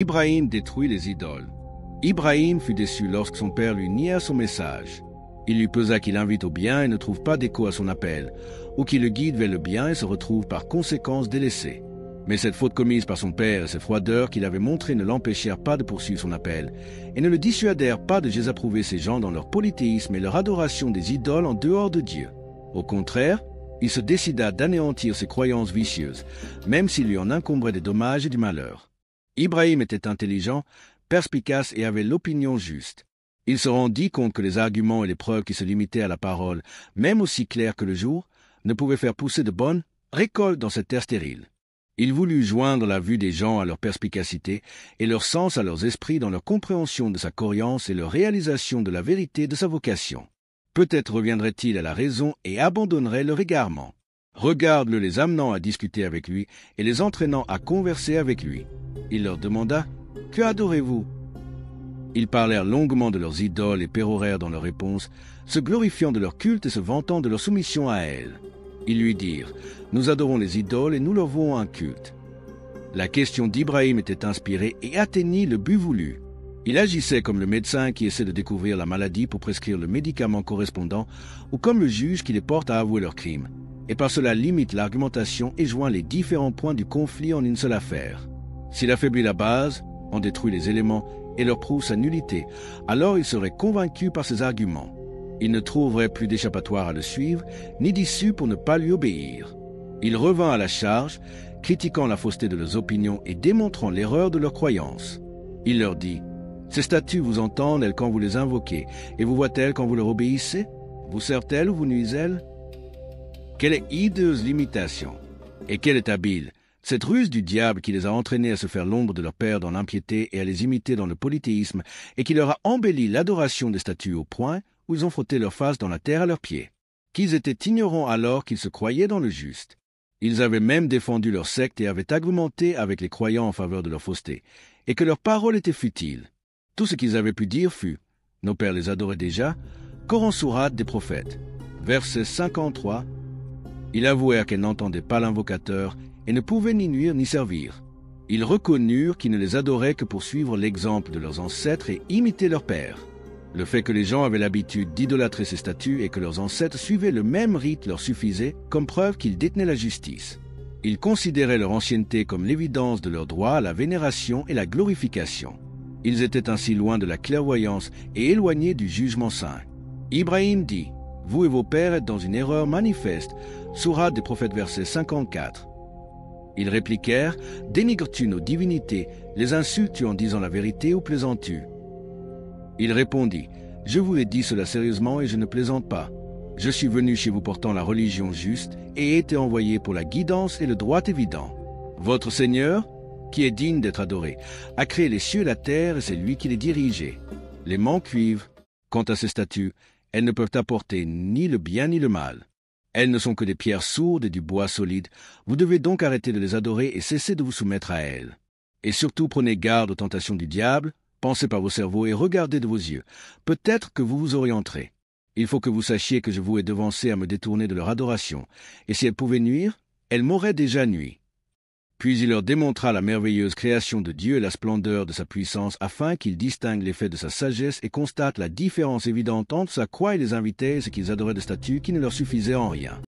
Ibrahim détruit les idoles. Ibrahim fut déçu lorsque son père lui nia son message. Il lui pesa qu'il invite au bien et ne trouve pas d'écho à son appel, ou qu'il le guide vers le bien et se retrouve par conséquence délaissé. Mais cette faute commise par son père et cette froideur qu'il avait montrée ne l'empêchèrent pas de poursuivre son appel, et ne le dissuadèrent pas de désapprouver ces gens dans leur polythéisme et leur adoration des idoles en dehors de Dieu. Au contraire, il se décida d'anéantir ses croyances vicieuses, même s'il lui en incombrait des dommages et du malheur. Ibrahim était intelligent, perspicace et avait l'opinion juste. Il se rendit compte que les arguments et les preuves qui se limitaient à la parole, même aussi claires que le jour, ne pouvaient faire pousser de bonnes récoltes dans cette terre stérile. Il voulut joindre la vue des gens à leur perspicacité et leur sens à leurs esprits dans leur compréhension de sa croyance et leur réalisation de la vérité de sa vocation. Peut-être reviendrait-il à la raison et abandonnerait leur égarement. Regarde-le les amenant à discuter avec lui et les entraînant à converser avec lui. Il leur demanda « Que adorez-vous » Ils parlèrent longuement de leurs idoles et pérorèrent dans leurs réponses, se glorifiant de leur culte et se vantant de leur soumission à elles. Ils lui dirent « Nous adorons les idoles et nous leur vouons un culte. » La question d'Ibrahim était inspirée et atteignit le but voulu. Il agissait comme le médecin qui essaie de découvrir la maladie pour prescrire le médicament correspondant ou comme le juge qui les porte à avouer leurs crimes, et par cela limite l'argumentation et joint les différents points du conflit en une seule affaire. S'il affaiblit la base, en détruit les éléments et leur prouve sa nullité, alors il serait convaincu par ses arguments. Il ne trouverait plus d'échappatoire à le suivre, ni d'issue pour ne pas lui obéir. Il revint à la charge, critiquant la fausseté de leurs opinions et démontrant l'erreur de leurs croyances. Il leur dit « Ces statues vous entendent, elles, quand vous les invoquez, et vous voient-elles quand vous leur obéissez? Vous servent-elles ou vous nuisent-elles? » Quelle est hideuse limitation! Et quelle est habile! Cette ruse du diable qui les a entraînés à se faire l'ombre de leur père dans l'impiété et à les imiter dans le polythéisme, et qui leur a embelli l'adoration des statues au point où ils ont frotté leur face dans la terre à leurs pieds. Qu'ils étaient ignorants alors qu'ils se croyaient dans le juste. Ils avaient même défendu leur secte et avaient argumenté avec les croyants en faveur de leur fausseté, et que leurs paroles étaient futiles. Tout ce qu'ils avaient pu dire fut, nos pères les adoraient déjà, Coran sourate des prophètes. Verset 53, ils avouèrent qu'elles n'entendaient pas l'invocateur et ne pouvaient ni nuire ni servir. Ils reconnurent qu'ils ne les adoraient que pour suivre l'exemple de leurs ancêtres et imiter leurs pères. Le fait que les gens avaient l'habitude d'idolâtrer ces statues et que leurs ancêtres suivaient le même rite leur suffisait comme preuve qu'ils détenaient la justice. Ils considéraient leur ancienneté comme l'évidence de leur droit à la vénération et la glorification. Ils étaient ainsi loin de la clairvoyance et éloignés du jugement saint. Ibrahim dit, « Vous et vos pères êtes dans une erreur manifeste. » Sourate des prophètes, verset 54. Ils répliquèrent, « Dénigres-tu nos divinités, les insultes-tu en disant la vérité ou plaisantes-tu » Il répondit, « Je vous ai dit cela sérieusement et je ne plaisante pas. Je suis venu chez vous portant la religion juste et ai été envoyé pour la guidance et le droit évident. Votre Seigneur, qui est digne d'être adoré, a créé les cieux et la terre et c'est lui qui les dirigeait. Les manques-cuivres, quant à ces statues, elles ne peuvent apporter ni le bien ni le mal. Elles ne sont que des pierres sourdes et du bois solide. Vous devez donc arrêter de les adorer et cesser de vous soumettre à elles. Et surtout prenez garde aux tentations du diable, pensez par vos cerveaux et regardez de vos yeux. Peut-être que vous vous orienterez. Il faut que vous sachiez que je vous ai devancé à me détourner de leur adoration, et si elles pouvaient nuire, elles m'auraient déjà nui. » Puis il leur démontra la merveilleuse création de Dieu et la splendeur de sa puissance, afin qu'ils distinguent l'effet de sa sagesse et constatent la différence évidente entre sa croix et les invités et ce qu'ils adoraient de statues qui ne leur suffisaient en rien.